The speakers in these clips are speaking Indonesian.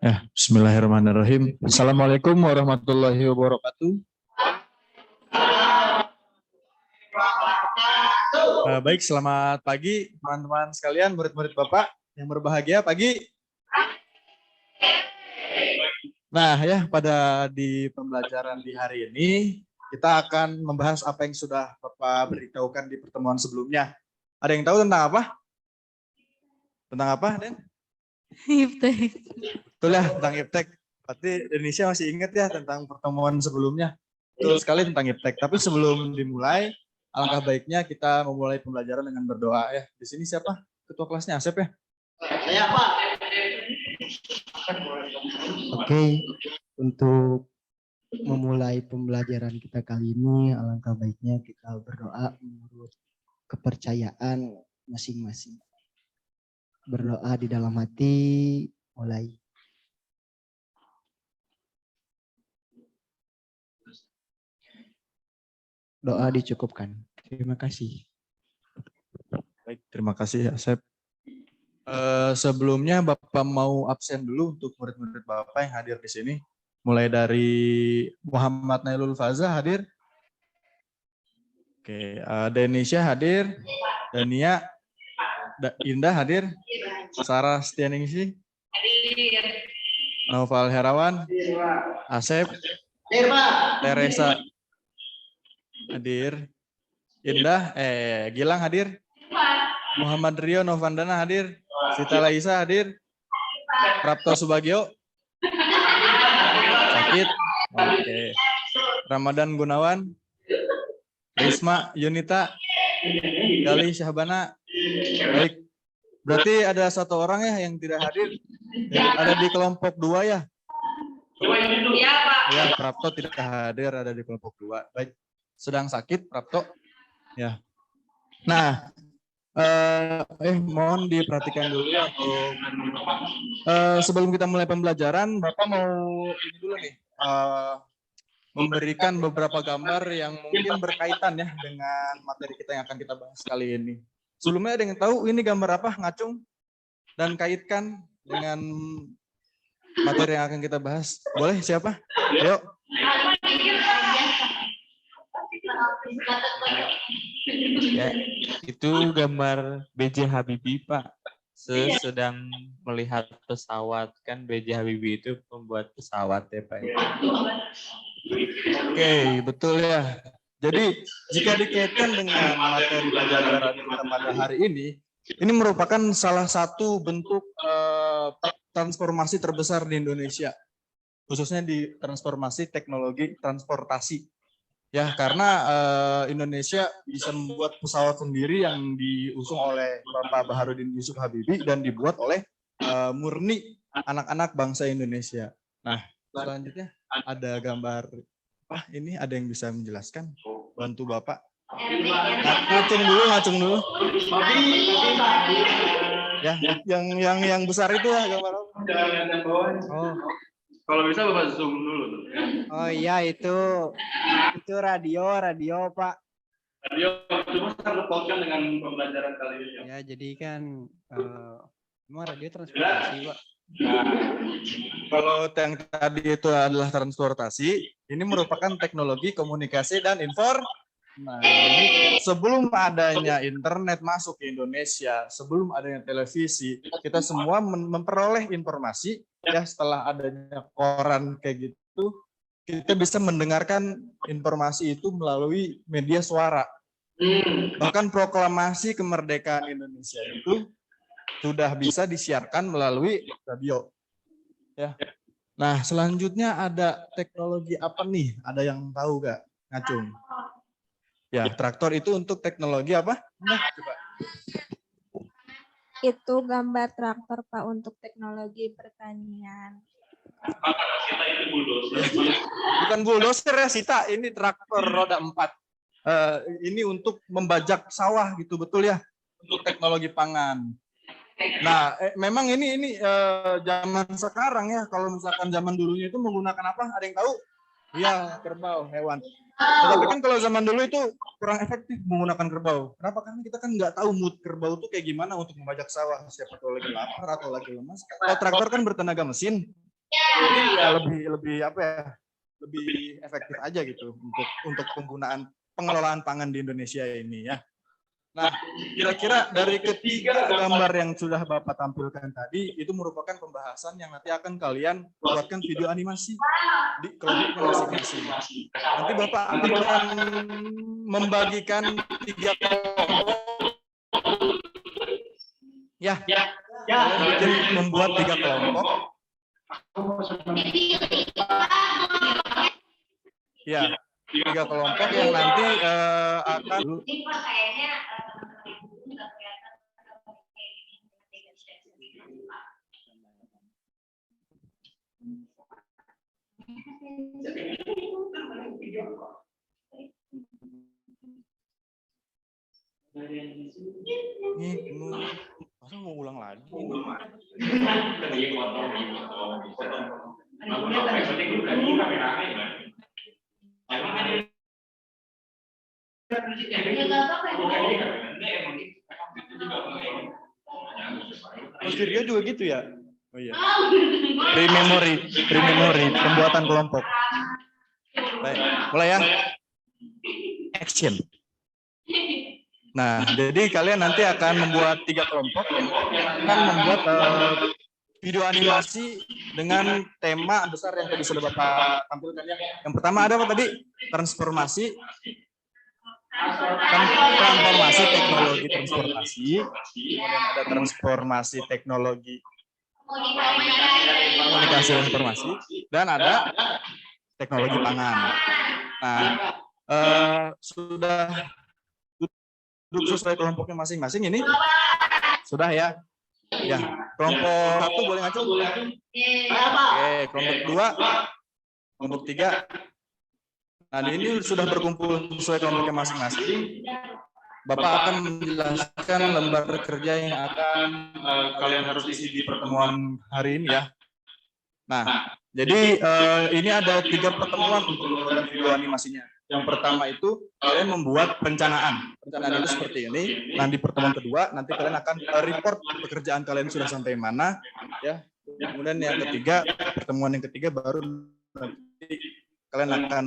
Ya, bismillahirrahmanirrahim. Assalamualaikum warahmatullahi wabarakatuh. Baik, selamat pagi teman-teman sekalian, murid-murid Bapak yang berbahagia pagi. Nah, ya pada di pembelajaran di hari ini kita akan membahas apa yang sudah Bapak beritahukan di pertemuan sebelumnya. Ada yang tahu tentang apa? Tentang apa, Den? Iptek. Betul ya, tentang iptek. Berarti Indonesia masih ingat ya tentang pertemuan sebelumnya. Betul sekali tentang iptek. Tapi sebelum dimulai, alangkah baiknya kita memulai pembelajaran dengan berdoa ya. Di sini siapa? Ketua kelasnya Asep ya? Saya Pak. Oke, untuk memulai pembelajaran kita kali ini, alangkah baiknya kita berdoa menurut kepercayaan masing-masing. Berdoa di dalam hati, mulai. Doa dicukupkan. Terima kasih. Baik, terima kasih Asep. Sebelumnya Bapak mau absen dulu untuk murid-murid Bapak yang hadir di sini. Mulai dari Muhammad Nailul Faza hadir. Oke, Denisha hadir. Dania, Indah hadir. Sarah Setianingsih. Noval Herawan. Asep. Teresa hadir. Indah, Gilang hadir. Muhammad Rio Novandana hadir. Sita Laisa hadir. Prapto Subagio. Sakit. Oke. Ramadan Gunawan. Risma Yunita. Gali Syahbana. Baik. Berarti ada satu orang ya yang tidak hadir. Ada di kelompok 2 ya. Iya, Pak. Ya, Prapto tidak hadir, ada di kelompok 2. Baik. Sedang sakit Prapto. Ya. Nah, mohon diperhatikan dulu ya. Sebelum kita mulai pembelajaran, Bapak mau ini dulu nih, memberikan beberapa gambar yang mungkin berkaitan ya dengan materi kita yang akan kita bahas kali ini. Sebelumnya ada yang tahu ini gambar apa, ngacung dan kaitkan dengan materi yang akan kita bahas? Boleh siapa? Yuk. Ya, itu gambar B.J. Habibie, Pak. Sedang melihat pesawat, kan B.J. Habibie itu pembuat pesawat ya, Pak. Oke, betul ya. Jadi jika dikaitkan dengan materi pembelajaran kita pada hari ini merupakan salah satu bentuk transformasi terbesar di Indonesia, khususnya di transformasi teknologi transportasi. Ya, karena Indonesia bisa membuat pesawat sendiri yang diusung oleh Bapak Baharudin Yusuf Habibie dan dibuat oleh murni anak-anak bangsa Indonesia. Nah, selanjutnya ada gambar. Ini ada yang bisa menjelaskan? Bantu Bapak. Ngacung dulu. Ya, yang besar itu ya gambar. Oh. Kalau bisa Bapak zoom dulu tuh. Oh iya, itu radio Pak. Radio cuma terpautkan dengan pembelajaran kali ini. Ya, jadi kan emang radio transportasi, Pak. Nah, kalau yang tadi itu adalah transportasi, ini merupakan teknologi komunikasi dan Nah, ini sebelum adanya internet masuk ke Indonesia, sebelum adanya televisi, kita semua memperoleh informasi ya setelah adanya koran kayak gitu, kita bisa mendengarkan informasi itu melalui media suara. Bahkan proklamasi kemerdekaan Indonesia itu sudah bisa disiarkan melalui radio. Ya. Nah, selanjutnya ada teknologi apa nih? Ada yang tahu gak? Ngacung. Ya, traktor itu untuk teknologi apa? Nah, coba. Itu gambar traktor, Pak, untuk teknologi pertanian. Bukan bulldozer ya, Sita. Ini traktor roda 4. Ini untuk membajak sawah gitu, betul ya? Untuk teknologi pangan. Nah, memang ini zaman sekarang ya. Kalau misalkan zaman dulunya itu menggunakan apa? Ada yang tahu? Iya, kerbau, hewan. Tetapi kan kalau zaman dulu itu kurang efektif menggunakan kerbau. Kenapa? Karena kita kan nggak tahu mood kerbau itu kayak gimana untuk membajak sawah. Siapa tahu lagi lapar atau lagi lemas. Kalau traktor kan bertenaga mesin, jadi ya lebih apa ya? Lebih efektif aja gitu untuk penggunaan pengelolaan pangan di Indonesia ini ya. Nah, kira-kira dari ketiga gambar yang sudah Bapak tampilkan tadi, itu merupakan pembahasan yang nanti akan kalian buatkan video animasi di kelompok masing-masing. Nanti Bapak akan membagikan 3 kelompok. Ya, mungkin membuat 3 kelompok. Ya, 3 kelompok yang nanti akan masa mau ulang lagi? Mas Dirga juga gitu ya? Oh iya. Pre-memory, pembuatan kelompok. Baik, mulai ya. Action. Nah, jadi kalian nanti akan membuat 3 kelompok yang akan membuat video animasi dengan tema besar yang tadi sudah Bapak tampilkan ya. Yang pertama ada apa tadi? Transformasi teknologi transportasi, kemudian ada transformasi teknologi komunikasi dan informasi, dan ada teknologi pangan. Nah, sudah duduk sesuai kelompoknya masing-masing ini sudah ya. Ya, kelompok 1 boleh ngacu? Oke, kelompok 2, kelompok 3. Nah, ini sudah berkumpul sesuai kelompoknya masing-masing. Bapak akan menjelaskan lembar kerja yang akan kalian harus isi di pertemuan hari ini ya. Nah, jadi ini ada 3 pertemuan untuk membuat video animasinya. Yang pertama itu kalian membuat perencanaan. Perencanaan itu seperti ini. Nah, di pertemuan kedua nanti kalian akan report pekerjaan kalian sudah sampai mana ya. Kemudian yang ketiga, pertemuan yang ketiga baru nanti kalian akan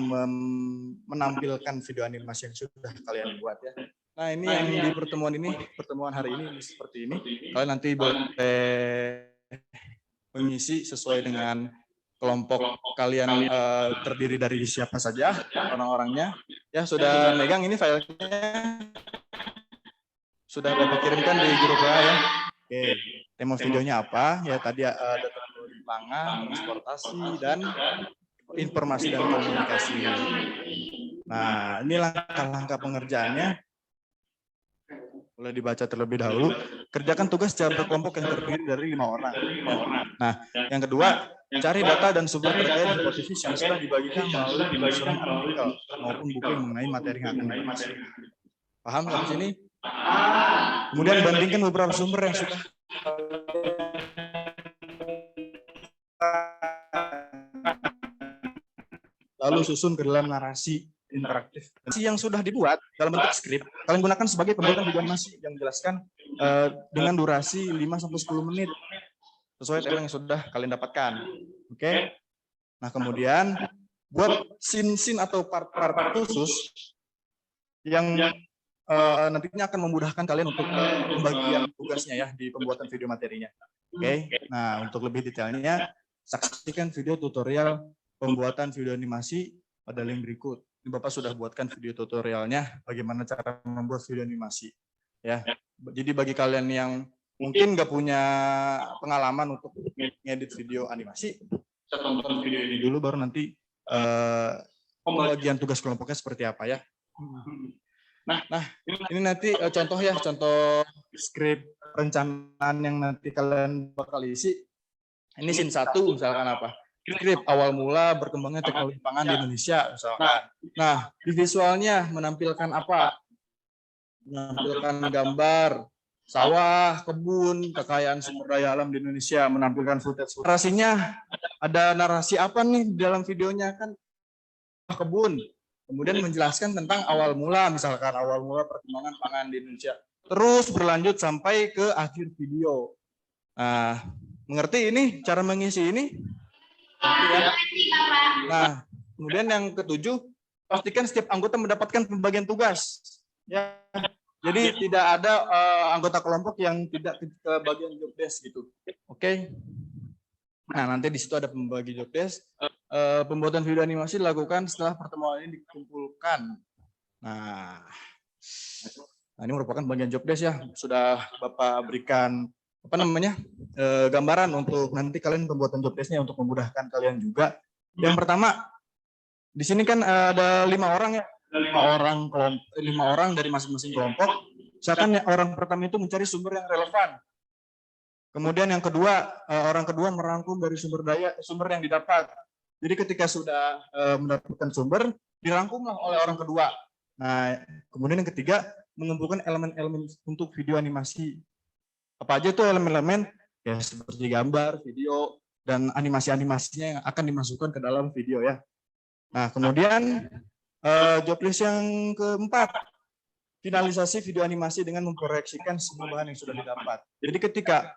menampilkan video animasi yang sudah kalian buat ya. Nah, ini yang di pertemuan hari ini seperti ini. Kalian nanti boleh mengisi sesuai dengan kelompok kalian terdiri dari siapa saja orang-orangnya. Ya, sudah megang ini filenya. Sudah Bapak kirimkan di grup WA ya. Oke, tema videonya apa? Ya, tadi ada teknologi pangan, transportasi, dan informasi dan komunikasi. Nah, ini langkah-langkah pengerjaannya. Boleh dibaca terlebih dahulu. Kerjakan tugas secara berkelompok yang terdiri dari 5 orang. Nah, yang kedua, cari data dan sumber terkait hipotesis yang sudah dibagikan melalui penyusunan artikel maupun buku yang mengenai materi yang akan dibahas. Paham sampai sini? Kemudian bandingkan beberapa sumber yang sudah lalu susun ke dalam narasi interaktif. Yang sudah dibuat dalam bentuk skrip, kalian gunakan sebagai pembuatan video animasi yang menjelaskan dengan durasi 5-10 menit sesuai tema yang sudah kalian dapatkan. Oke. Nah, kemudian buat scene-scene atau part-part khusus yang nantinya akan memudahkan kalian untuk pembagian tugasnya ya di pembuatan video materinya. Oke. Nah, untuk lebih detailnya saksikan video tutorial pembuatan video animasi pada link berikut. Ini Bapak sudah buatkan video tutorialnya bagaimana cara membuat video animasi. Ya, jadi bagi kalian yang mungkin nggak punya pengalaman untuk ngedit video animasi, bisa tonton video ini dulu baru nanti pembagian tugas kelompoknya seperti apa ya. Nah, ini nanti contoh ya, contoh skrip perencanaan yang nanti kalian bakal isi. Ini scene 1 misalkan apa? Skrip awal mula berkembangnya teknologi pangan di Indonesia misalkan. Nah, di visualnya menampilkan apa? Menampilkan gambar sawah, kebun, kekayaan sumber daya alam di Indonesia, menampilkan footage. Narasinya ada narasi apa nih di dalam videonya kan? Kebun, kemudian menjelaskan tentang awal mula, misalkan awal mula perkembangan pangan di Indonesia. Terus berlanjut sampai ke akhir video. Nah, mengerti ini cara mengisi ini? Ya. Nah, kemudian yang ketujuh, pastikan setiap anggota mendapatkan pembagian tugas. Ya, jadi tidak ada anggota kelompok yang tidak ke bagian job desk gitu. Oke. Nah, nanti di situ ada pembagi job desk. Pembuatan video animasi dilakukan setelah pertemuan ini dikumpulkan. Nah, ini merupakan bagian job desk ya. Sudah Bapak berikan apa namanya gambaran untuk nanti kalian pembuatan job desk-nya untuk memudahkan kalian juga. Yang pertama, di sini kan ada 5 orang ya. 5 orang dari masing-masing kelompok. Misalkan orang pertama itu mencari sumber yang relevan. Kemudian yang kedua, orang kedua merangkum dari sumber yang didapat. Jadi ketika sudah mendapatkan sumber, dirangkumlah oleh orang kedua. Nah, kemudian yang ketiga, mengumpulkan elemen-elemen untuk video animasi. Apa aja itu elemen-elemen? Ya seperti gambar, video, dan animasi-animasinya yang akan dimasukkan ke dalam video ya. Nah, kemudian job list yang keempat, finalisasi video animasi dengan memproyeksikan semua bahan yang sudah didapat. Jadi ketika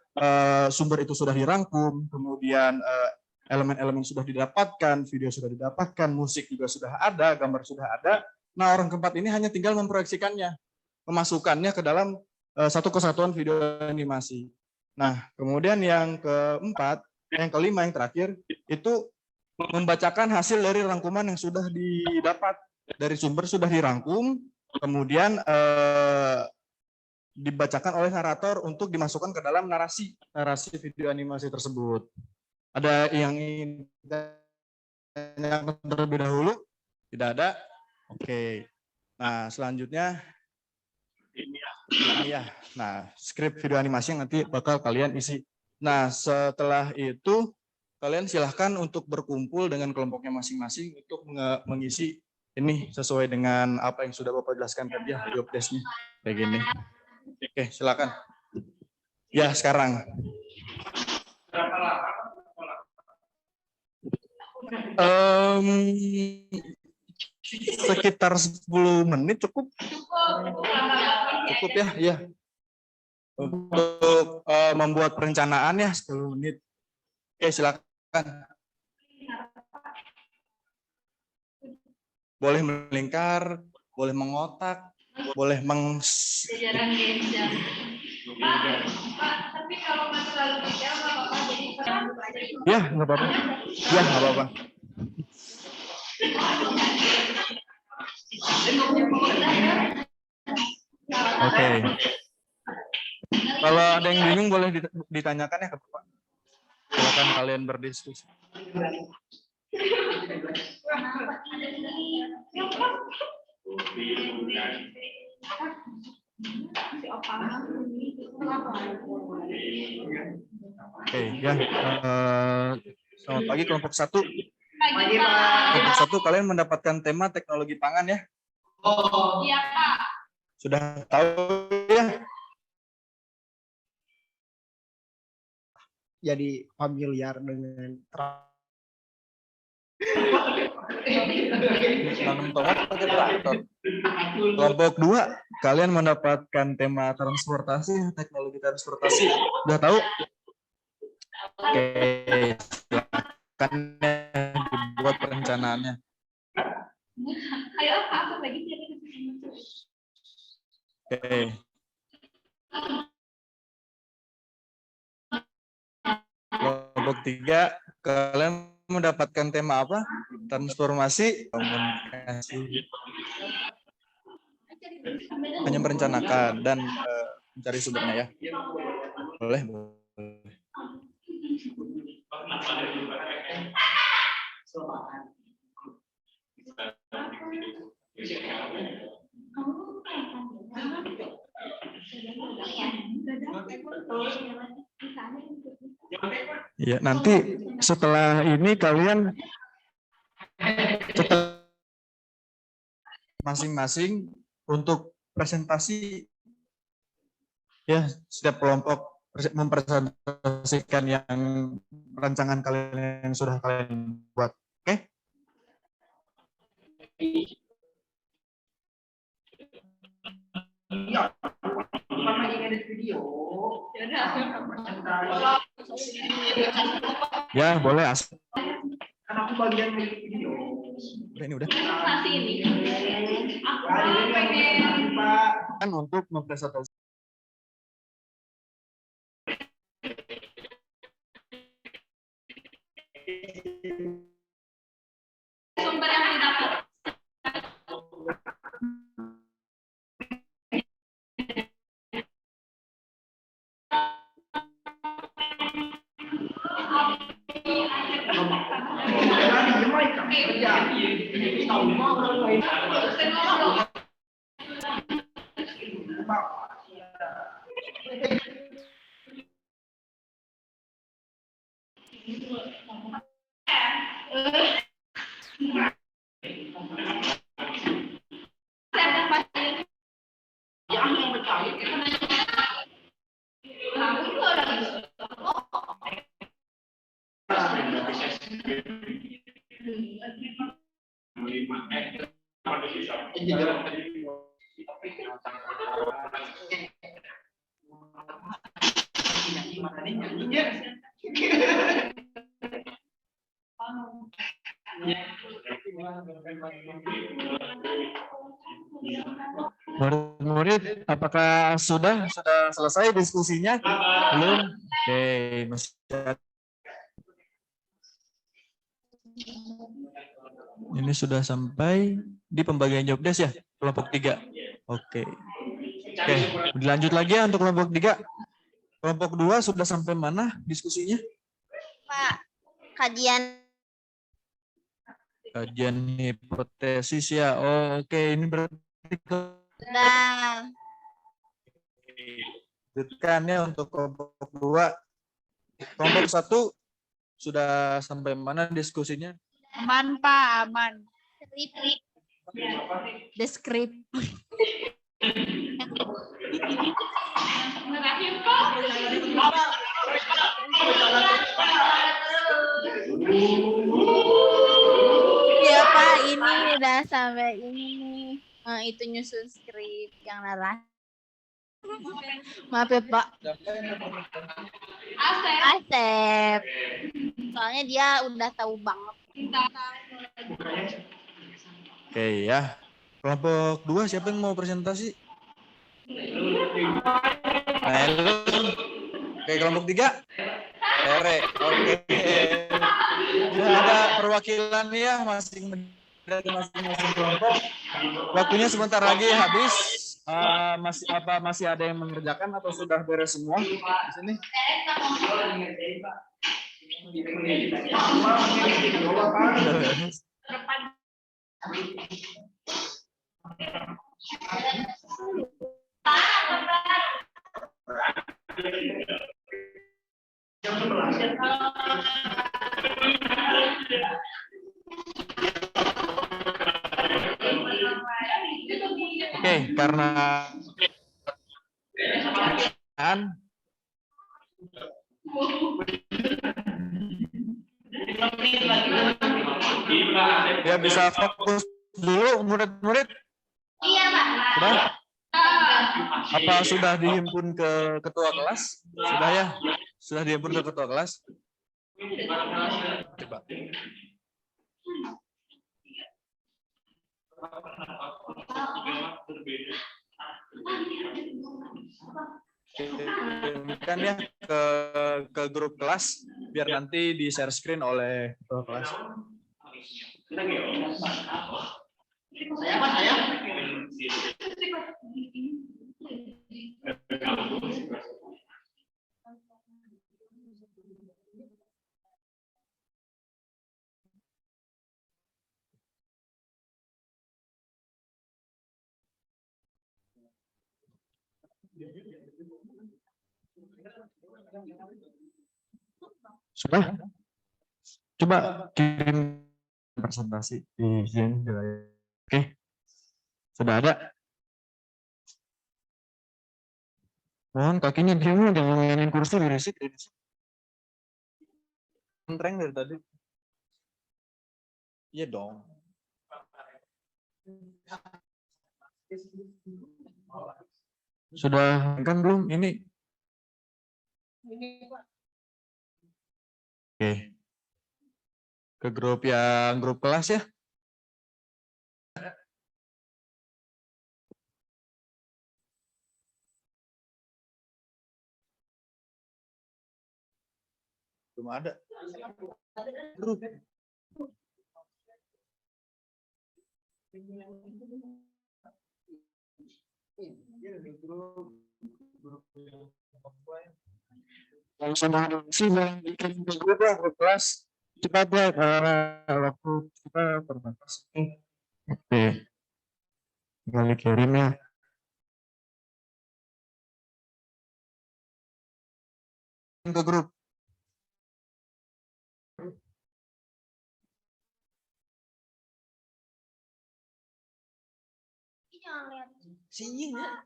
sumber itu sudah dirangkum, kemudian elemen-elemen sudah didapatkan, video sudah didapatkan, musik juga sudah ada, gambar sudah ada. Nah, orang keempat ini hanya tinggal memproyeksikannya, memasukkannya ke dalam satu kesatuan video animasi. Nah, kemudian yang keempat, yang kelima, yang terakhir, itu membacakan hasil dari rangkuman yang sudah didapat. Dari sumber sudah dirangkum, kemudian dibacakan oleh narator untuk dimasukkan ke dalam narasi video animasi tersebut. Ada yang ingin ditanyakan terlebih dahulu? Tidak ada? Oke. Nah, selanjutnya ini ya. Nah, skrip video animasi yang nanti bakal kalian isi. Nah, setelah itu kalian silahkan untuk berkumpul dengan kelompoknya masing-masing untuk mengisi ini sesuai dengan apa yang sudah Bapak jelaskan tadi ya, job desk-nya kayak gini. Oke, silakan. Ya, sekarang. Sekitar 10 menit cukup. Cukup ya, ya. Untuk membuat perencanaan ya 10 menit. Oke, silakan. Boleh melingkar, boleh mengotak, boleh Tapi kalau nggak terlalu detail, nggak apa-apa. Jadi ya, nggak apa-apa. Ya, nggak apa-apa. Oke. Kalau ada yang bingung boleh ditanyakan ya ke Bapak. Silakan kalian berdiskusi. Oke, ya. Selamat pagi kelompok 1. Kelompok 1 kalian mendapatkan tema teknologi pangan ya? Iya, Pak. Sudah tahu ya? Jadi familiar dengan nanam tomat pakai traktor. Kelompok 2 kalian mendapatkan tema transportasi, teknologi transportasi. Sudah tahu? Oke, silakan dibuat perencanaannya. Ayo, apa lagi? Oke. Kelompok 3 kalian mendapatkan tema apa? Transformasi komunikasi. Hanya merencanakan dan mencari sumbernya ya. Boleh, boleh. Ya, nanti setelah ini kalian masing-masing untuk presentasi ya, setiap kelompok mempresentasikan yang rancangan kalian yang sudah kalian buat. Oke? Ya, boleh. Kan aku bagian video. Udah, ini udah. Presentasi ini. Aku pengen Kan untuk mempresentasikan. sumber yang didapat. Murid-murid, apakah sudah selesai diskusinya? Belum? Oke, masih ada. Ini sudah sampai di pembagian job desk ya, kelompok 3. Oke. Oke, dilanjut lagi ya untuk kelompok 3. Kelompok 2 sudah sampai mana diskusinya? Pak, kajian Kajian hipotesis ya. Oh, oke, ini berarti sudah. lanjutkan ya untuk kelompok 2. Kelompok 1 sudah sampai mana diskusinya? Aman, Pak, aman. Deskrip. Terakhir kok. Iya, Pak, ini udah sampai ini nih. Itu nyusun skrip yang narasi. Maaf ya, Pak. Asep. Soalnya dia udah tahu banget. Oke ya. Kelompok 2 siapa yang mau presentasi? Halo. Oke, kelompok 3. Ere. Oke. Sudah ada perwakilan ya dari masing-masing kelompok. Waktunya sebentar lagi habis. Masih ada yang mengerjakan atau sudah beres semua di sini? Oke, karena ya bisa fokus dulu murid-murid. Iya, Pak. Sudah? Apa sudah dihimpun ke ketua kelas? Sudah ya? Sudah dihimpun ke ketua kelas? Coba. Kirimkan ya ke grup kelas biar nanti di share screen oleh ketua kelas. Sudah? Coba kirim presentasi di sini. Oke. Sudah ada. Mohon kakinya diam, jangan mainin kursi, berisik. Entreng dari tadi. Iya dong. Sudah kan belum ini? Oke. Ke grup yang grup kelas ya. Belum ada. Grup. Yang sudah diisi yang bikin grup ya, grup kelas. Cepat ya, waktu kita terbatas. Oke, tinggal dikirim ya. Ke grup. Sinyal.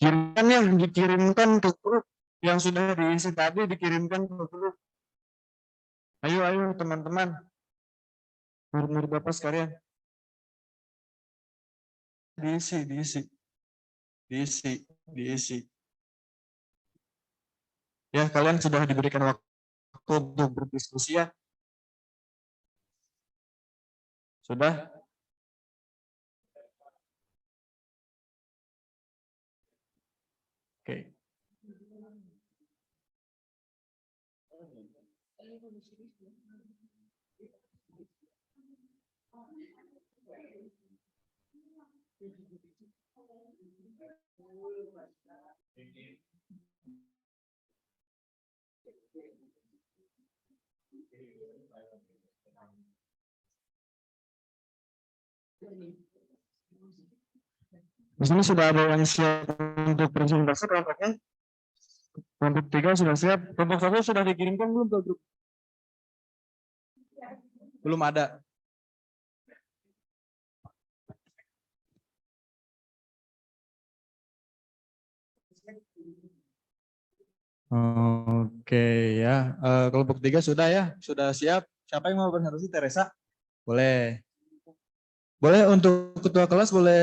Kirimkan ya, dikirimkan ke grup yang sudah diisi tadi, dikirimkan ke grup. Ayo teman-teman, murid-murid Bapak sekalian, diisi. Ya, kalian sudah diberikan waktu untuk berdiskusi ya. Sudah? Oke. Di sini sudah ada yang siap untuk presentasi kelompoknya. Kelompok 3 sudah siap. Kelompok 1 sudah dikirimkan belum ke grup? Belum ada. Oke ya. Kelompok 3 sudah ya? Sudah siap? Siapa yang mau presentasi? Teresa? Boleh. Boleh untuk ketua kelas boleh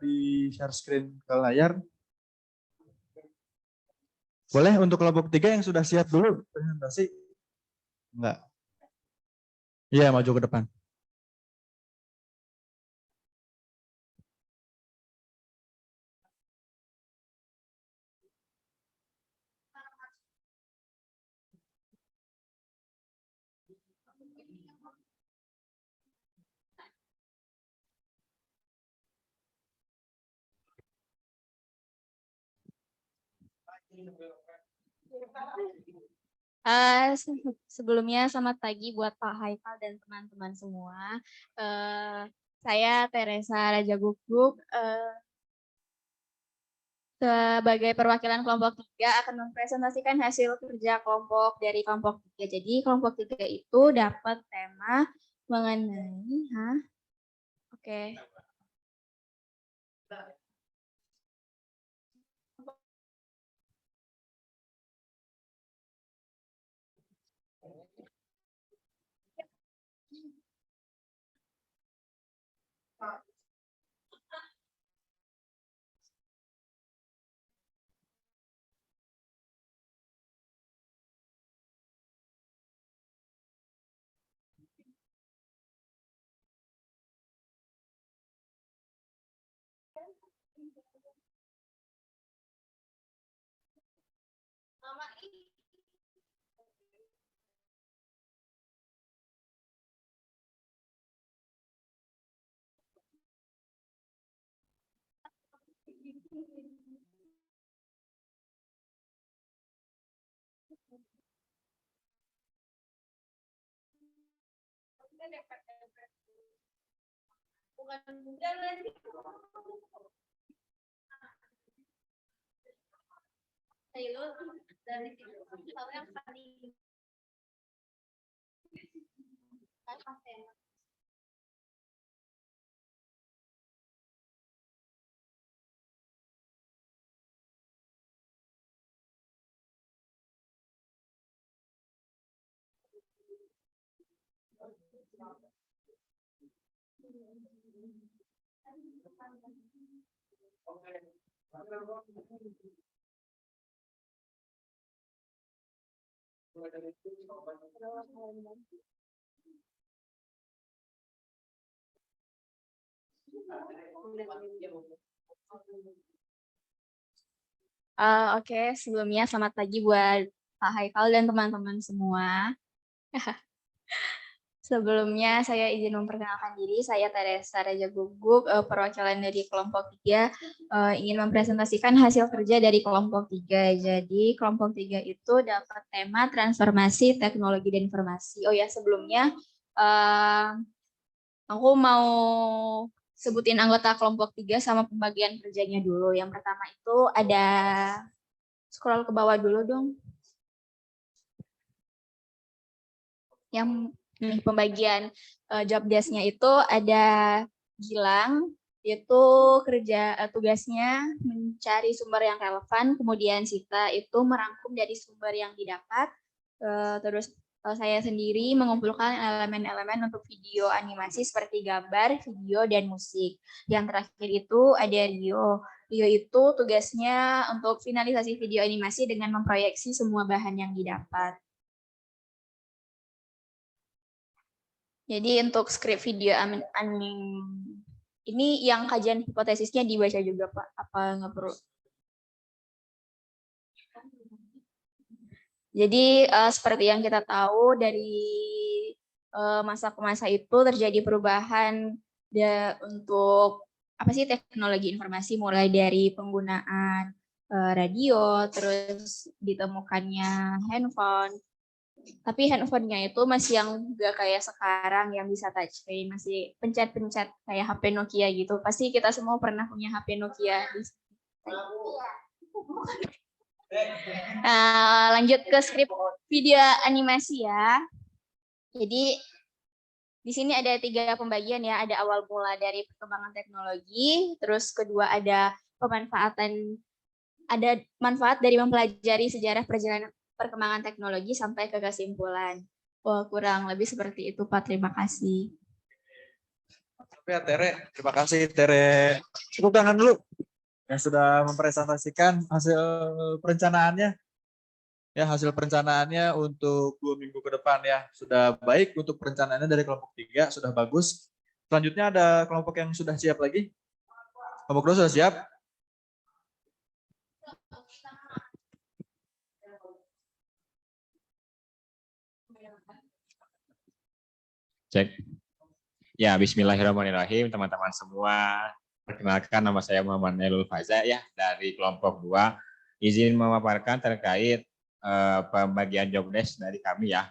di share screen ke layar. Boleh untuk kelompok 3 yang sudah siap dulu presentasi? Enggak. Iya, maju ke depan. Sebelumnya selamat pagi buat Pak Haikal dan teman-teman semua. Saya Teresa Raja Guguk. Sebagai perwakilan kelompok 3 akan mempresentasikan hasil kerja kelompok dari kelompok 3. Jadi kelompok 3 itu dapat tema mengenai Oke. Bukan mudah nanti. Ayo dari situ tahu yang paling Oke, sebelumnya selamat pagi buat Pak Haikal dan teman-teman semua. Sebelumnya saya izin memperkenalkan diri, saya Teresa Raja Guguk, perwakilan dari kelompok 3, ingin mempresentasikan hasil kerja dari kelompok 3. Jadi kelompok 3 itu dapat tema transformasi teknologi dan informasi. Oh ya, sebelumnya aku mau sebutin anggota kelompok 3 sama pembagian kerjanya dulu. Yang pertama itu ada, scroll ke bawah dulu dong. Yang nih pembagian job desk-nya itu ada Gilang, itu kerja tugasnya mencari sumber yang relevan, kemudian Sita itu merangkum dari sumber yang didapat, terus saya sendiri mengumpulkan elemen-elemen untuk video animasi seperti gambar, video, dan musik. Yang terakhir itu ada Rio. Rio itu tugasnya untuk finalisasi video animasi dengan memproyeksi semua bahan yang didapat. Jadi untuk skrip video ini yang kajian hipotesisnya dibaca juga Pak, apa nggak perlu? Jadi seperti yang kita tahu dari masa ke masa itu terjadi perubahan untuk apa sih teknologi informasi, mulai dari penggunaan radio, terus ditemukannya handphone. Tapi handphonenya itu masih yang nggak kayak sekarang yang bisa touchscreen, masih pencet-pencet kayak HP Nokia gitu. Pasti kita semua pernah punya HP Nokia. Nah, lanjut ke skrip video animasi ya. Jadi di sini ada 3 pembagian ya. Ada awal mula dari perkembangan teknologi, terus kedua ada ada manfaat dari mempelajari sejarah perkembangan teknologi sampai ke kesimpulan. Wah, kurang lebih seperti itu, Pak. Terima kasih. Ya, Tere. Terima kasih, Tere. Tepuk tangan dulu yang sudah mempresentasikan hasil perencanaannya. Ya, hasil perencanaannya untuk 2 minggu ke depan ya. Sudah baik untuk perencanaannya dari kelompok 3, sudah bagus. Selanjutnya ada kelompok yang sudah siap lagi. Kelompok 2 sudah siap? Cek. Ya, bismillahirrahmanirrahim teman-teman semua. Perkenalkan, nama saya Muhammad Nailul Faza ya, dari kelompok 2. Izin memaparkan terkait pembagian job desk dari kami ya.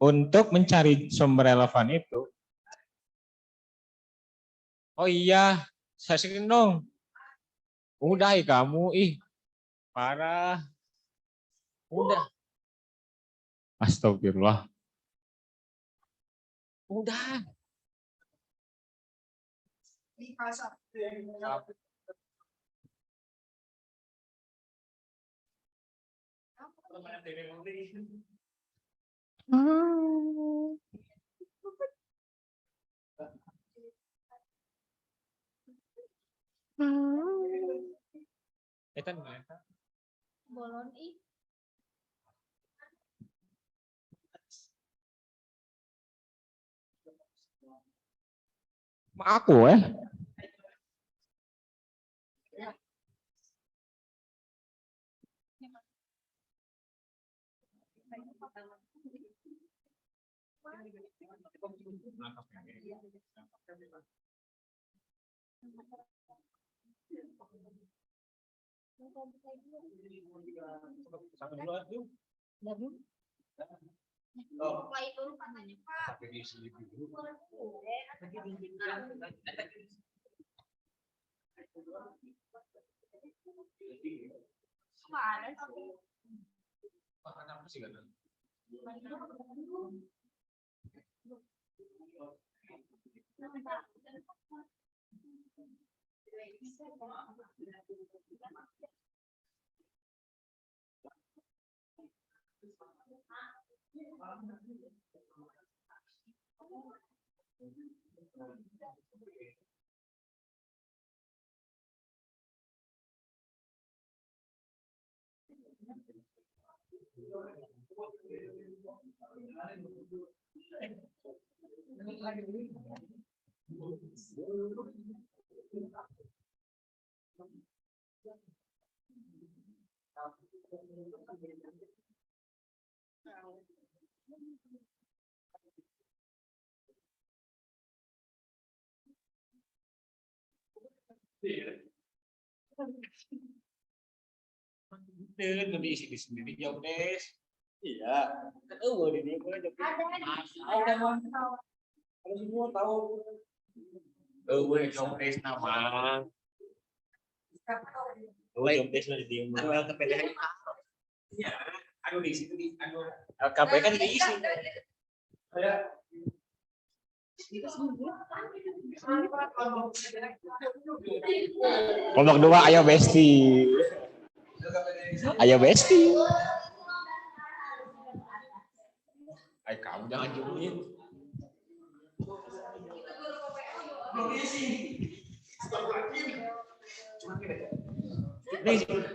Untuk mencari sumber relevan itu. Oh iya, saya screen dong. Udah kamu, parah. Udah. Astagfirullah. Udah. Bolon ih. Aku Diisi di sendiri jauh des. Iya. Kalau semua tahu. Jauh des nama. Jauh des lah di LKPD. Iya. Anu diisi itu di anu LKP kan diisi. Kelompok 2 ayo besti. Ayo besti. Ayo kamu jangan julid.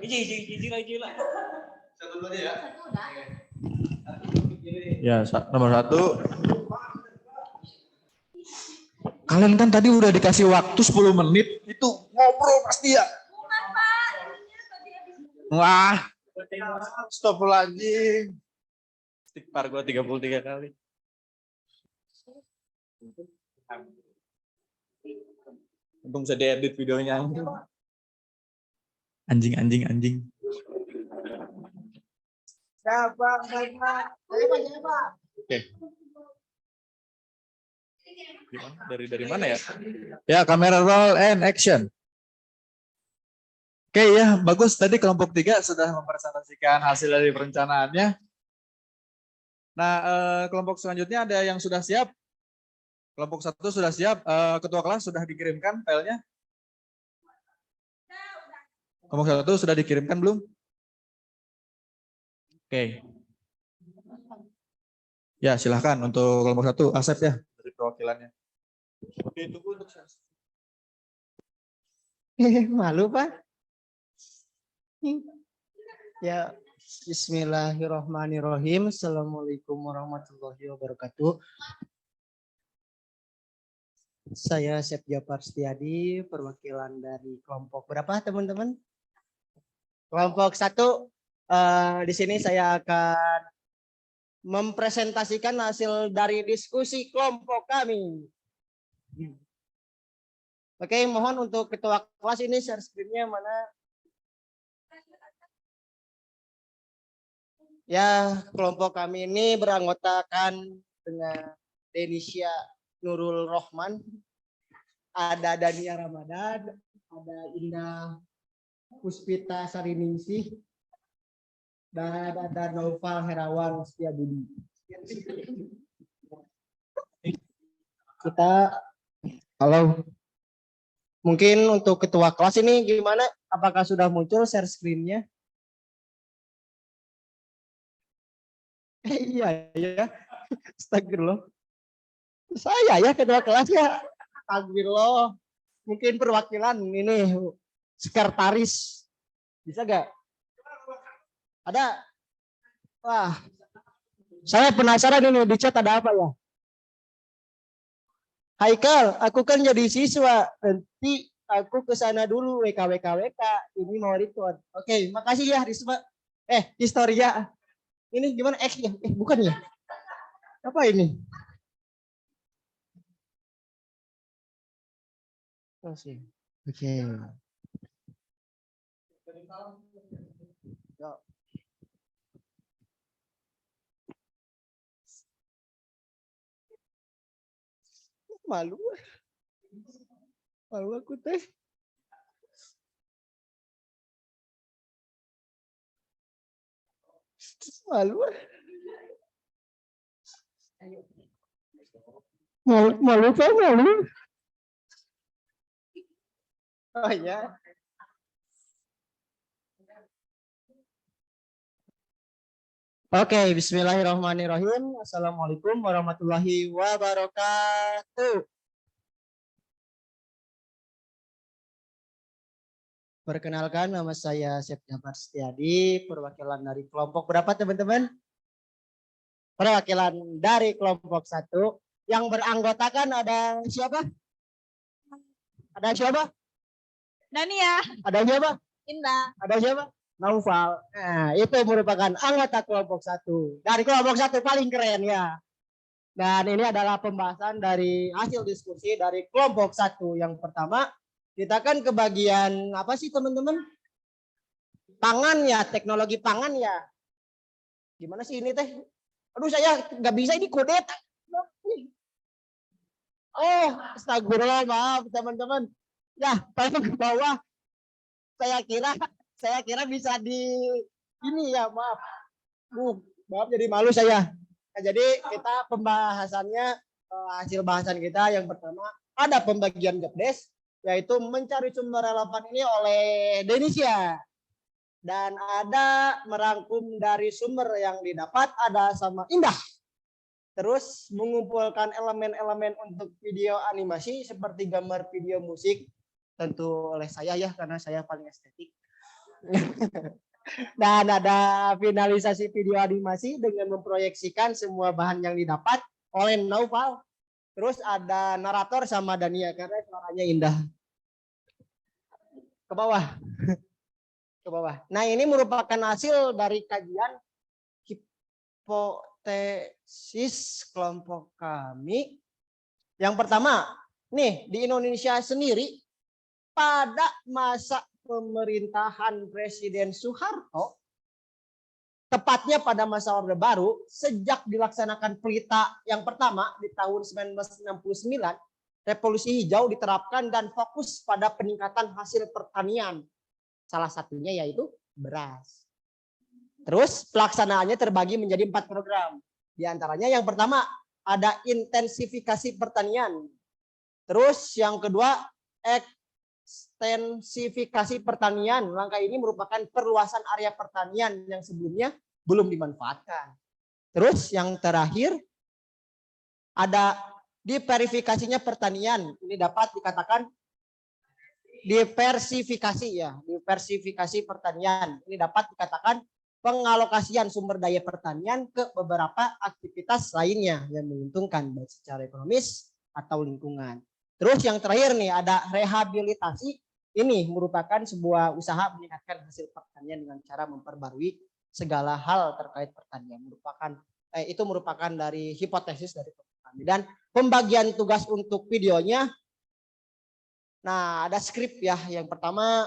Ini lagi lah. Satu lagi ya. Ya, nomor 1. Kalian kan tadi udah dikasih waktu 10 menit, itu ngobrol pasti ya. Wah, stop lagi. Istighfar gua 33 kali. Untung bisa diedit videonya. Anjing. Oke. Dari mana ya? Ya, kamera roll and action. Oke ya, bagus. Tadi kelompok 3 sudah mempresentasikan hasil dari perencanaannya. Nah, kelompok selanjutnya ada yang sudah siap. Kelompok 1 sudah siap. Ketua kelas sudah dikirimkan filenya. Kelompok 1 sudah dikirimkan belum? Oke. Ya, silahkan untuk kelompok 1. Asep ya, dari perwakilannya. Oke, tunggu untuk saya. Malu, Pak. Ya, bismillahirrahmanirrahim. Assalamualaikum warahmatullahi wabarakatuh. Saya Sep Jafar Setiadi, perwakilan dari kelompok berapa, teman-teman? Kelompok 1. Di sini saya akan mempresentasikan hasil dari diskusi kelompok kami. Oke, mohon untuk ketua kelas ini share screen-nya mana? Ya, kelompok kami ini beranggotakan dengan Denisha Nurul Rohman, ada Dania Ramadan, ada Indah Puspita Sariningsih, dan ada Noval Herawan Setiabudi. Halo. Mungkin untuk ketua kelas ini gimana? Apakah sudah muncul share screen-nya? Iya ya. Astagfirullah. Saya ya ketua kelas ya. Astagfirullah. Mungkin perwakilan ini sekretaris. Bisa gak? Ada? Wah. Saya penasaran ini di chat ada apa ya? Haikal, aku kan jadi siswa. Nanti aku ke sana dulu WK. Ini mau record. Oke, makasih ya Risma. Historia. Ini gimana X ya? Bukan ya? Apa ini? Oke. Malu aku teh. Malu. Malu. Oh ya. Oke, bismillahirrahmanirrahim. Assalamualaikum warahmatullahi wabarakatuh. Perkenalkan, nama saya Syed Jabar Setiadi, perwakilan dari kelompok berapa teman-teman? Perwakilan dari kelompok 1 yang beranggotakan ada siapa? Ada siapa? Dania, Ada siapa? Indah. Ada siapa? Naufal. Nah, itu merupakan anggota kelompok 1. Dari kelompok 1 paling keren ya. Dan ini adalah pembahasan dari hasil diskusi dari kelompok 1. Yang pertama, kita kan ke bagian apa sih teman-teman? Pangan ya, teknologi pangan ya. Gimana sih ini teh? Aduh saya nggak bisa ini kudeta. Oh, astagfirullah, maaf teman-teman. Ya, tolong ke bawah. Saya kira bisa di ini ya, maaf. Maaf jadi malu saya. Nah, jadi kita pembahasannya hasil bahasan kita yang pertama ada pembagian job desk yaitu mencari sumber relevan ini oleh Denisia. Dan ada merangkum dari sumber yang didapat ada sama Indah. Terus mengumpulkan elemen-elemen untuk video animasi seperti gambar, video, musik tentu oleh saya ya karena saya paling estetik. Dan ada finalisasi video animasi dengan memproyeksikan semua bahan yang didapat oleh Naufal. Terus ada narator sama Dania karena suaranya indah. Ke bawah. Ke bawah. Nah, ini merupakan hasil dari kajian hipotesis kelompok kami. Yang pertama, nih di Indonesia sendiri pada masa pemerintahan Presiden Soeharto, tepatnya pada masa Orde Baru, sejak dilaksanakan pelita yang pertama di tahun 1969, revolusi hijau diterapkan dan fokus pada peningkatan hasil pertanian. Salah satunya yaitu beras. Terus pelaksanaannya terbagi menjadi 4 program. Di antaranya yang pertama ada intensifikasi pertanian. Terus yang kedua ekstensifikasi pertanian. Langkah ini merupakan perluasan area pertanian yang sebelumnya belum dimanfaatkan. Terus yang terakhir ada diversifikasinya pertanian. Ini dapat dikatakan diversifikasi ya, diversifikasi pertanian. Ini dapat dikatakan pengalokasian sumber daya pertanian ke beberapa aktivitas lainnya yang menguntungkan baik secara ekonomis atau lingkungan. Terus yang terakhir nih ada rehabilitasi. Ini merupakan sebuah usaha meningkatkan hasil pertanian dengan cara memperbarui segala hal terkait pertanian. Itu merupakan dari hipotesis dari kami. Dan pembagian tugas untuk videonya. Nah, ada skrip ya. Yang pertama,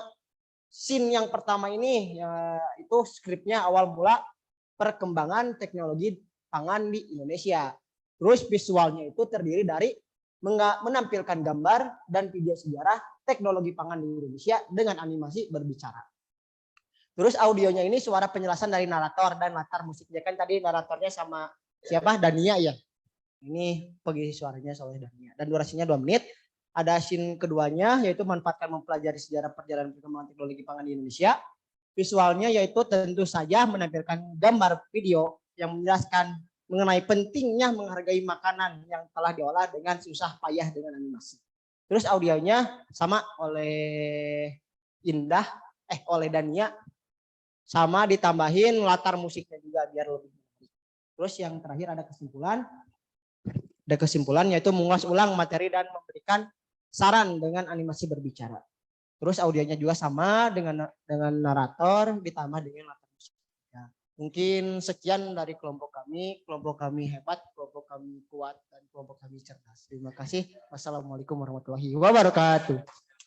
scene yang pertama ini ya, itu skripnya awal mula perkembangan teknologi pangan di Indonesia. Terus visualnya itu terdiri dari menampilkan gambar dan video sejarah teknologi pangan di Indonesia dengan animasi berbicara. Terus audionya ini suara penjelasan dari narator dan latar musiknya kan tadi naratornya sama siapa? Dania ya. Ini pengisi suaranya oleh Dania dan durasinya 2 menit. Ada scene keduanya yaitu manfaatkan mempelajari sejarah perjalanan perkembangan teknologi pangan di Indonesia. Visualnya yaitu tentu saja menampilkan gambar video yang menjelaskan mengenai pentingnya menghargai makanan yang telah diolah dengan susah payah dengan animasi. Terus audionya sama oleh oleh Dania, sama ditambahin latar musiknya juga biar lebih menarik. Terus yang terakhir ada kesimpulan. Ada kesimpulan yaitu mengulas ulang materi dan memberikan saran dengan animasi berbicara. Terus audionya juga sama dengan narator ditambah dengan latar musik. Ya, mungkin sekian dari kelompok kami. Kelompok kami hebat, kelompok kami kuat, dan kelompok kami cerdas. Terima kasih. Wassalamualaikum warahmatullahi wabarakatuh.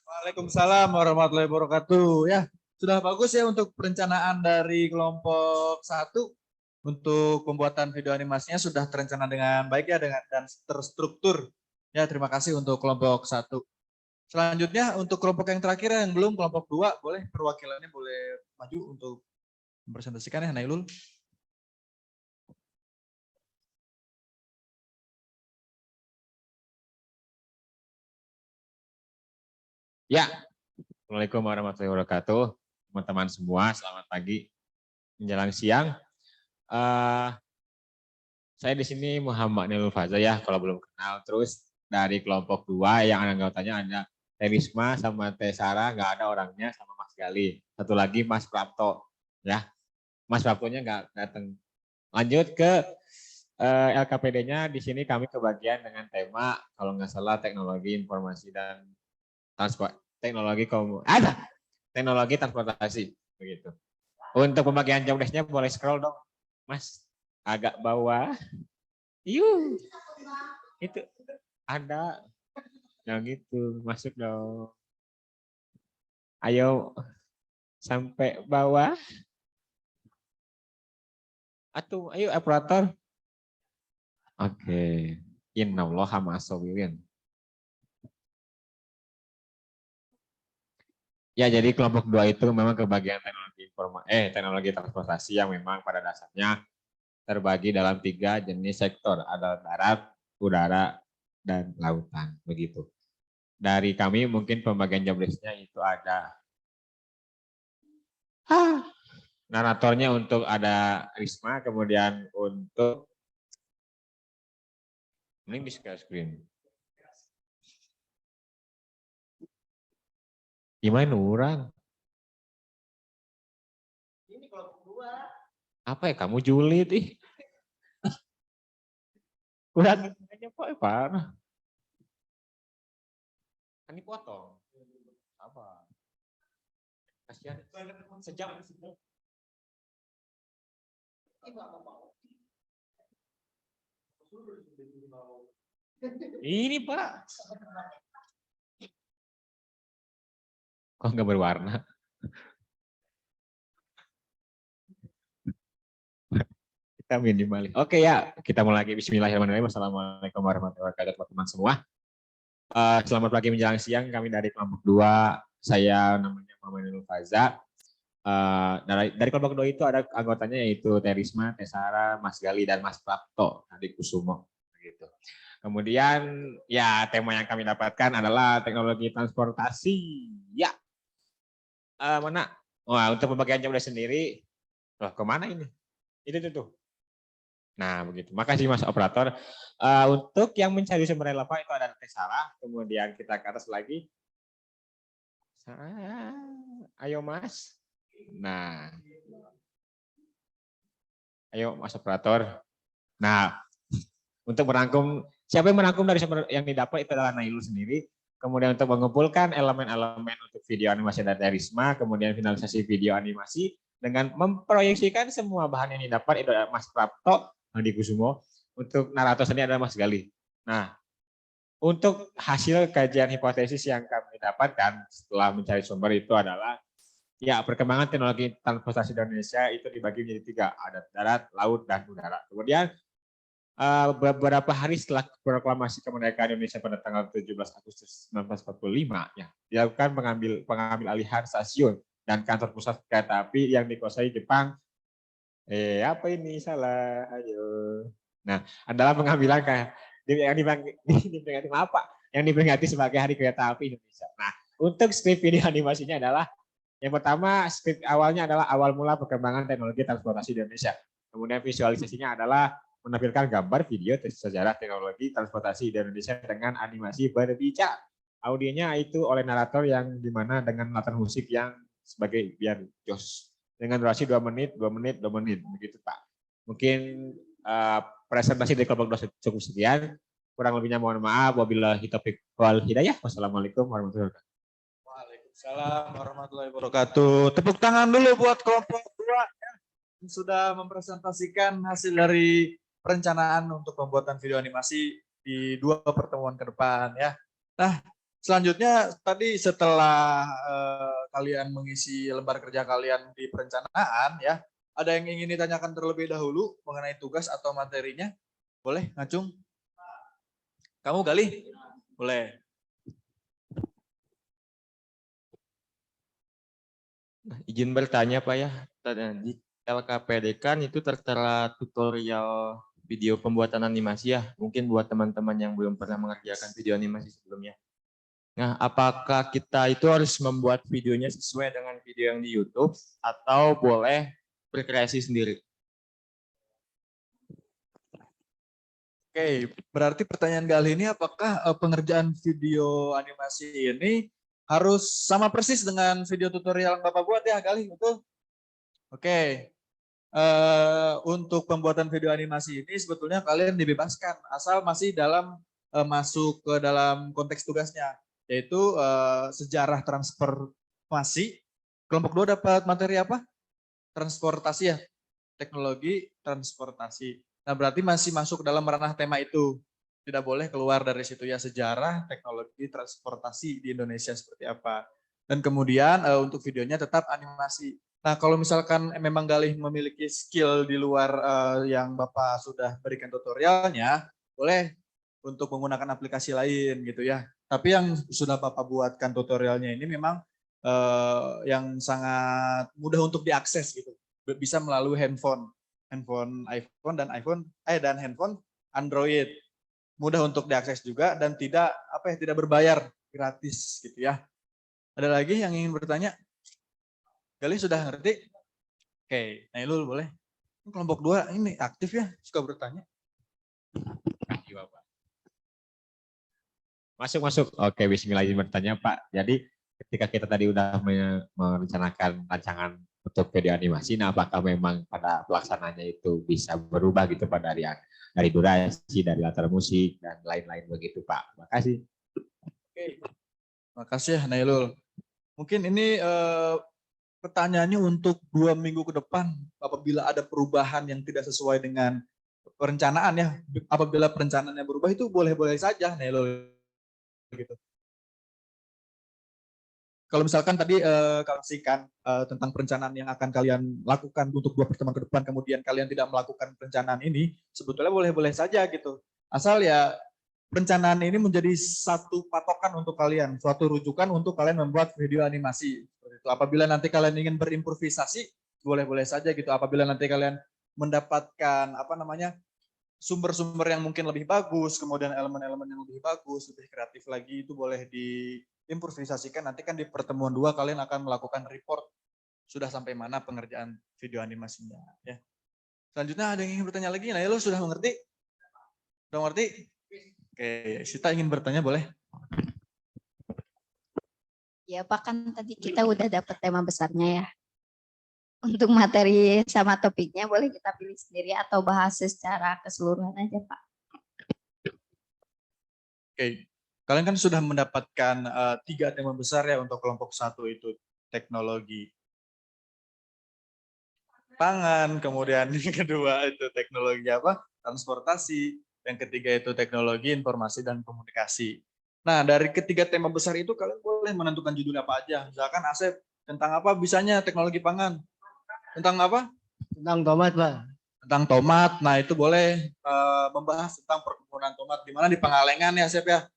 Waalaikumsalam warahmatullahi wabarakatuh. Ya, sudah bagus ya untuk perencanaan dari kelompok 1. Untuk pembuatan video animasinya sudah terencana dengan baik ya dan terstruktur. Ya, terima kasih untuk kelompok 1. Selanjutnya untuk kelompok yang terakhir yang belum, kelompok 2, boleh perwakilannya boleh maju untuk mempresentasikan ya, Nailul. Ya, Assalamualaikum warahmatullahi wabarakatuh. Teman-teman semua, selamat pagi menjelang siang. Saya di sini Muhammad Nelul Faza ya, kalau belum kenal. Terus dari kelompok 2 yang anggotanya ada Terisma sama Teh Sarah, nggak ada orangnya, sama Mas Gali. Satu lagi Mas Prapto ya. Mas Praptonya nggak datang. Lanjut ke LKPD-nya. Di sini kami kebagian dengan tema kalau nggak salah teknologi informasi dan teknologi transportasi begitu. Untuk pembagian job desk-nya boleh scroll dong, Mas, agak bawah. Yuk, itu ada yang gitu, masuk dong. Ayo sampai bawah. Atuh, ayo operator. Oke. Innallaha ma'as-sabirin. Ya, jadi kelompok 2 itu memang kebagian teknologi transportasi yang memang pada dasarnya terbagi dalam 3 jenis sektor, ada darat, udara, dan lautan, begitu. Dari kami mungkin pembagian job desk-nya itu ada naratornya untuk ada Risma, kemudian untuk ini di screen. Gimana orang? Ini kelompok 2. Apa ya kamu julid ih? Kurang aja Pak. Ini potong. Apa? Kasihan. Sejam. Ini Pak. Kok nggak berwarna? Kita minimalis. Oke ya, kita mulai lagi. Bismillahirrahmanirrahim. Assalamualaikum warahmatullahi wabarakatuh teman-teman semua. Selamat pagi menjelang siang. Kami dari kelompok 2. Saya namanya Muhammad Nelul Faza. Dari kelompok 2 itu ada anggotanya yaitu Terisma, Teh Sarah, Mas Gali, dan Mas Prapto Adi Kusumo. Gitu. Kemudian ya tema yang kami dapatkan adalah teknologi transportasi. Ya. Mana? Wah, untuk pembagian job desk sendiri, loh kemana ini? Itu tuh. Nah, begitu. Makasih Mas Operator. Untuk yang mencari sumber relevan itu ada Teh Sarah, kemudian kita ke atas lagi. Ayo Mas. Nah. Ayo Mas Operator. Nah, untuk merangkum, siapa yang merangkum dari sumber yang didapat itu adalah Nailul sendiri. Kemudian untuk mengumpulkan elemen-elemen untuk video animasi dari Risma, kemudian finalisasi video animasi dengan memproyeksikan semua bahan yang didapat itu adalah Mas Prapto Adi Kusumo. Untuk narator sendiri adalah Mas Gali. Nah, untuk hasil kajian hipotesis yang kami dapatkan setelah mencari sumber itu adalah ya perkembangan teknologi transportasi di Indonesia itu dibagi menjadi 3, ada darat, laut, dan udara. Kemudian beberapa hari setelah proklamasi kemerdekaan Indonesia pada tanggal 17 Agustus 1945 ya, dilakukan pengambil alihan stasiun dan kantor pusat kereta api yang dikuasai Jepang. Apa ini salah? Ayo. Nah, adalah pengambilan yang diperingati sebagai Hari Kereta Api Indonesia. Nah, untuk skrip video animasinya adalah yang pertama, skrip awalnya adalah awal mula perkembangan teknologi transportasi di Indonesia. Kemudian visualisasinya adalah menampilkan gambar video sejarah teknologi transportasi di Indonesia dengan animasi berbicara. Audionya itu oleh narator yang dimana dengan latar musik yang sebagai biar jos. Dengan durasi 2 menit, begitu Pak. Mungkin presentasi dari kelompok 2 cukup sekian. Kurang lebihnya mohon maaf. Wabillahi taufiq wal hidayah. Wassalamualaikum warahmatullahi wabarakatuh. Waalaikumsalam warahmatullahi wabarakatuh. Tepuk tangan dulu buat kelompok 2 yang sudah mempresentasikan hasil dari perencanaan untuk pembuatan video animasi di 2 pertemuan ke depan ya. Nah, selanjutnya tadi setelah kalian mengisi lembar kerja kalian di perencanaan ya, ada yang ingin ditanyakan terlebih dahulu mengenai tugas atau materinya? Boleh, Ngacung? Kamu Gali? Boleh. Izin bertanya Pak ya, di LKPD kan itu tertera tutorial video pembuatan animasi ya, mungkin buat teman-teman yang belum pernah mengerjakan video animasi sebelumnya. Nah, apakah kita itu harus membuat videonya sesuai dengan video yang di YouTube atau boleh berkreasi sendiri? Oke, berarti pertanyaan kali ini apakah pengerjaan video animasi ini harus sama persis dengan video tutorial yang Bapak buat ya kali, betul? Oke. Untuk pembuatan video animasi ini sebetulnya kalian dibebaskan asal masih dalam masuk ke dalam konteks tugasnya, yaitu sejarah transformasi. Kelompok 2 dapat materi apa? Transportasi ya, teknologi transportasi. Nah, berarti masih masuk dalam ranah tema itu. Tidak boleh keluar dari situ ya, sejarah teknologi transportasi di Indonesia seperti apa. Dan kemudian untuk videonya tetap animasi. Nah, kalau misalkan memang Galih memiliki skill di luar yang Bapak sudah berikan tutorialnya, boleh untuk menggunakan aplikasi lain gitu ya. Tapi yang sudah Bapak buatkan tutorialnya ini memang yang sangat mudah untuk diakses gitu. Bisa melalui handphone iPhone dan handphone Android. Mudah untuk diakses juga dan tidak berbayar, gratis gitu ya. Ada lagi yang ingin bertanya? Gali sudah ngerti? Oke, Nailul boleh. Kelompok 2 ini aktif ya, suka bertanya. Kasih, Bapak. Masuk. Oke, bismillah izin bertanya, Pak. Jadi ketika kita tadi udah merencanakan rancangan untuk video animasi, nah apakah memang pada pelaksananya itu bisa berubah gitu Pak dari durasi, dari latar musik dan lain-lain begitu Pak. Terima kasih. Oke, makasih ya Nailul. Mungkin ini pertanyaannya untuk 2 minggu ke depan, apabila ada perubahan yang tidak sesuai dengan perencanaan ya, apabila perencanaannya berubah itu boleh-boleh saja Nailul gitu. Kalau misalkan tadi kasihkan tentang perencanaan yang akan kalian lakukan untuk 2 pertemuan ke depan, kemudian kalian tidak melakukan perencanaan ini, sebetulnya boleh-boleh saja gitu. Asal ya perencanaan ini menjadi satu patokan untuk kalian, suatu rujukan untuk kalian membuat video animasi. Apabila nanti kalian ingin berimprovisasi, boleh-boleh saja gitu. Apabila nanti kalian mendapatkan sumber-sumber yang mungkin lebih bagus, kemudian elemen-elemen yang lebih bagus, lebih kreatif lagi, itu boleh diimprovisasikan. Nanti kan di pertemuan 2 kalian akan melakukan report sudah sampai mana pengerjaan video animasinya. Ya. Selanjutnya ada yang ingin bertanya lagi? Nah, lo sudah mengerti? Sudah mengerti? Oke, Sita ingin bertanya boleh? Ya Pak, kan tadi kita udah dapat tema besarnya ya. Untuk materi sama topiknya boleh kita pilih sendiri atau bahas secara keseluruhan aja Pak. Oke, kalian kan sudah mendapatkan 3 tema besar ya untuk kelompok 1 itu teknologi pangan, kemudian yang kedua itu teknologi transportasi, yang ketiga itu teknologi informasi dan komunikasi. Nah, dari ketiga tema besar itu kalian boleh menentukan judul apa aja. Misalkan Asep, tentang apa bisanya teknologi pangan? Tentang apa? Tentang tomat, Pak. Tentang tomat. Nah, itu boleh membahas tentang perkebunan tomat di mana di Pangalengan ya, Asep ya?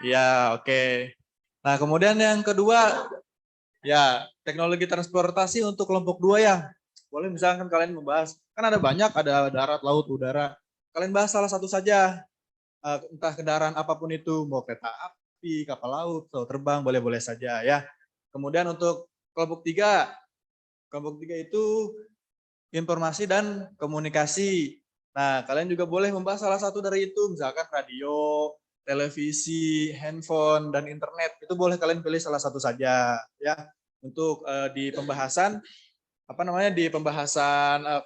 Iya, oke. Nah, kemudian yang kedua ya, teknologi transportasi untuk kelompok 2 ya. Boleh misalkan kalian membahas, kan ada banyak, ada darat, laut, udara. Kalian bahas salah satu saja, entah kendaraan apapun itu, mau kereta api, kapal laut, pesawat terbang, boleh-boleh saja ya. Kemudian untuk kelompok 3 itu informasi dan komunikasi. Nah, kalian juga boleh membahas salah satu dari itu, misalkan radio, televisi, handphone, dan internet. Itu boleh kalian pilih salah satu saja ya. Untuk di pembahasan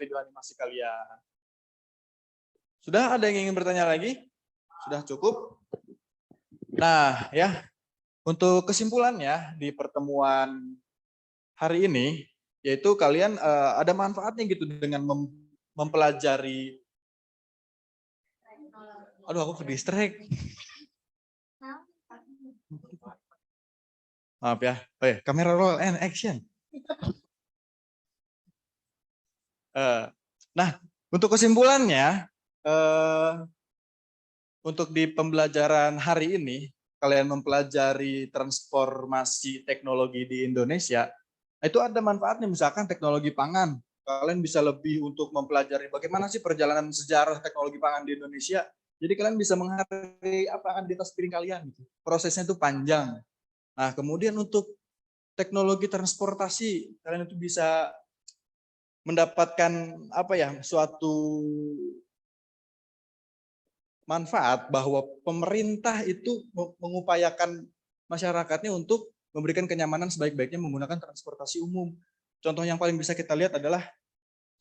video animasi kalian. Sudah ada yang ingin bertanya lagi? Sudah cukup? Nah, ya. Untuk kesimpulannya di pertemuan hari ini yaitu kalian ada manfaatnya gitu dengan mempelajari. Aduh, aku ke distract. Maaf ya. Oh ya, kamera roll and action. Nah, untuk kesimpulannya, untuk di pembelajaran hari ini, kalian mempelajari transformasi teknologi di Indonesia, itu ada manfaatnya. Misalkan teknologi pangan, kalian bisa lebih untuk mempelajari bagaimana sih perjalanan sejarah teknologi pangan di Indonesia. Jadi kalian bisa menghargai apa yang di atas piring kalian. Prosesnya itu panjang. Nah, kemudian untuk teknologi transportasi, kalian itu bisa mendapatkan suatu manfaat bahwa pemerintah itu mengupayakan masyarakatnya untuk memberikan kenyamanan sebaik-baiknya menggunakan transportasi umum. Contoh yang paling bisa kita lihat adalah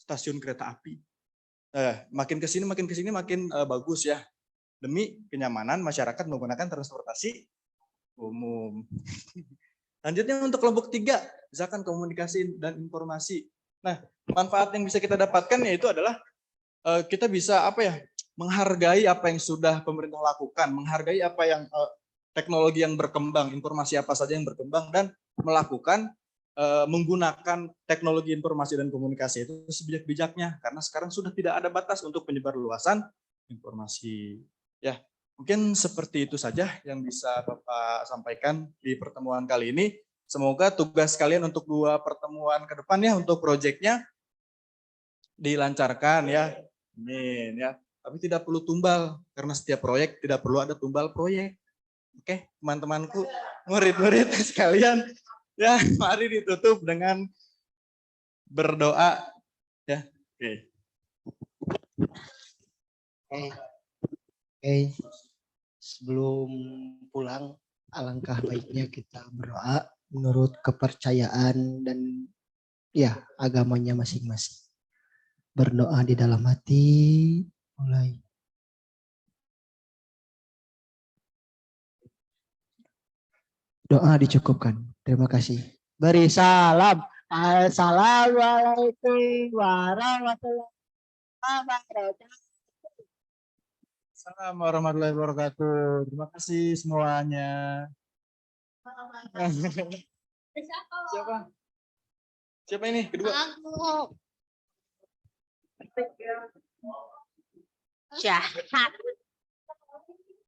stasiun kereta api. Makin ke sini makin bagus ya. Demi kenyamanan masyarakat menggunakan transportasi umum. Lanjutnya untuk kelompok 3, misalkan komunikasi dan informasi. Nah, manfaat yang bisa kita dapatkan yaitu adalah kita bisa menghargai apa yang sudah pemerintah lakukan, menghargai apa yang teknologi yang berkembang, informasi apa saja yang berkembang, dan melakukan menggunakan teknologi informasi dan komunikasi itu sebijak-bijaknya, karena sekarang sudah tidak ada batas untuk penyebarluasan informasi. Ya, mungkin seperti itu saja yang bisa Bapak sampaikan di pertemuan kali ini. Semoga tugas kalian untuk 2 pertemuan ke depan ya, untuk proyeknya dilancarkan ya. Amin ya. Tapi tidak perlu tumbal, karena setiap proyek tidak perlu ada tumbal proyek. Oke, teman-temanku, murid-murid sekalian, ya mari ditutup dengan berdoa ya. Oke. Oke. Sebelum pulang, alangkah baiknya kita berdoa menurut kepercayaan dan ya agamanya masing-masing. Berdoa di dalam hati, mulai. Doa dicukupkan. Terima kasih. Beri salam. Assalamualaikum warahmatullahi wabarakatuh. Assalamualaikum warahmatullahi wabarakatuh. Terima kasih semuanya. Siapa? Siapa ini? Kedua. Jahat.